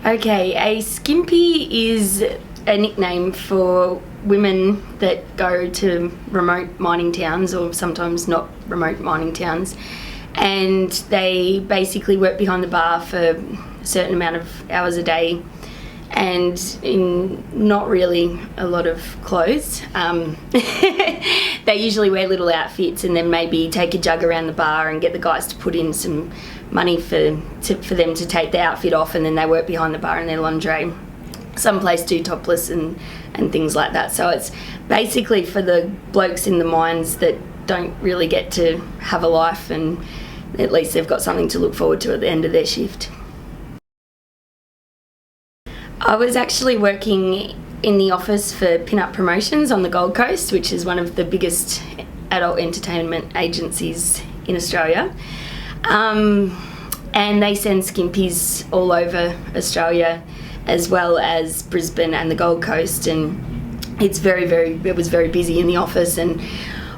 Okay, a skimpy is a nickname for women that go to remote mining towns, or sometimes not remote mining towns, and they basically work behind the bar for a certain amount of hours a day and in not really a lot of clothes. They usually wear little outfits and then maybe take a jug around the bar and get the guys to put in some money for them to take the outfit off, and then they work behind the bar in their lingerie. Some places do topless and things like that. So it's basically for the blokes in the mines that don't really get to have a life, and at least they've got something to look forward to at the end of their shift. I was actually working in the office for Pin-Up Promotions on the Gold Coast, which is one of the biggest adult entertainment agencies in Australia. And they send skimpies all over Australia, as well as Brisbane and the Gold Coast, and it was very busy in the office, and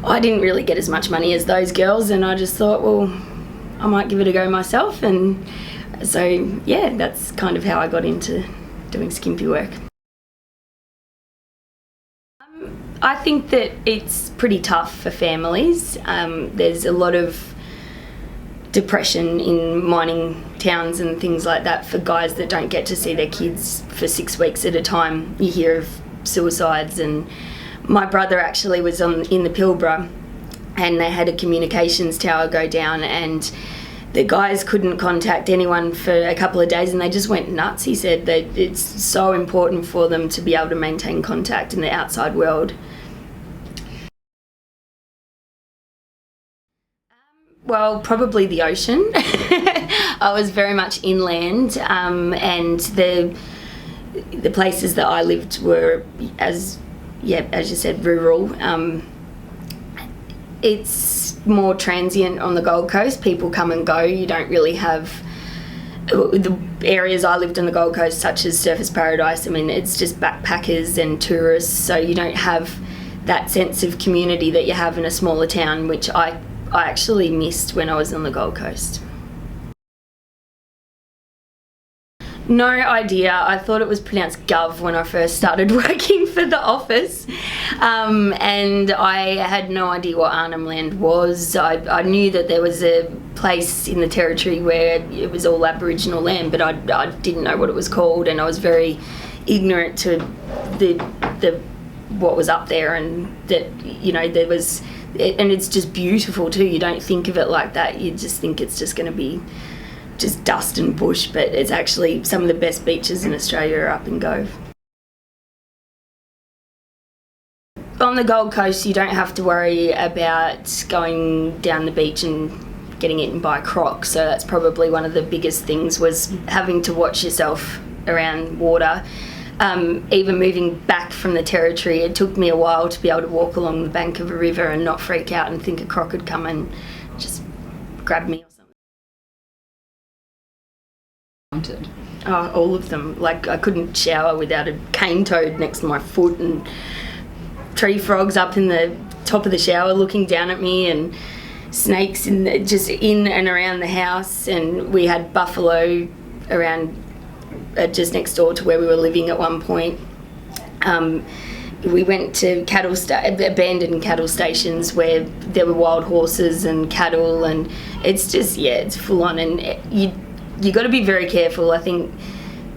I didn't really get as much money as those girls, and I just thought, well, I might give it a go myself. And so yeah, that's kind of how I got into doing skimpy work. I think that it's pretty tough for families. There's a lot of depression in mining towns and things like that for guys that don't get to see their kids for 6 weeks at a time. You hear of suicides, and my brother actually was in the Pilbara, and they had a communications tower go down, and the guys couldn't contact anyone for a couple of days, and they just went nuts. He said that it's so important for them to be able to maintain contact in the outside world. Well, probably the ocean. I was very much inland, and the places that I lived were, as you said, rural. It's more transient on the Gold Coast. People come and go. You don't really have the areas I lived on the Gold Coast, such as Surfers Paradise. I mean, it's just backpackers and tourists, so you don't have that sense of community that you have in a smaller town, which I actually missed when I was on the Gold Coast. No idea. I thought it was pronounced Gov when I first started working for the office, and I had no idea what Arnhem Land was. I knew that there was a place in the Territory where it was all Aboriginal land, but I didn't know what it was called, and I was very ignorant to the what was up there, and that, you know, there was, and it's just beautiful too. You don't think of it like that. You just think it's just going to be just dust and bush, but it's actually some of the best beaches in Australia are up in Gove. On the Gold Coast, you don't have to worry about going down the beach and getting eaten by a croc, so that's probably one of the biggest things, was having to watch yourself around water. Even moving back from the Territory, it took me a while to be able to walk along the bank of a river and not freak out and think a croc would come and just grab me or something. Oh, all of them. Like, I couldn't shower without a cane toad next to my foot, and tree frogs up in the top of the shower looking down at me, and snakes just in and around the house. And we had buffalo around just next door to where we were living at one point. We went to abandoned cattle stations where there were wild horses and cattle, and it's just, yeah, it's full on, and you got to be very careful. I think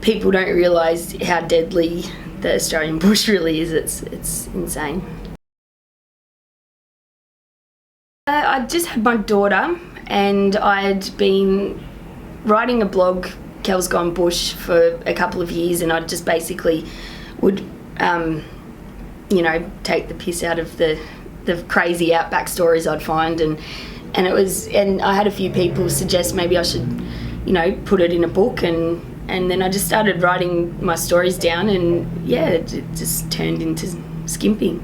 people don't realise how deadly the Australian bush really is. It's insane. I just had my daughter, and I'd been writing a blog, Kel's Gone Bush, for a couple of years, and I just basically would, take the piss out of the crazy outback stories I'd find, and I had a few people suggest maybe I should, put it in a book, and then I just started writing my stories down, and yeah, it just turned into Skimpy.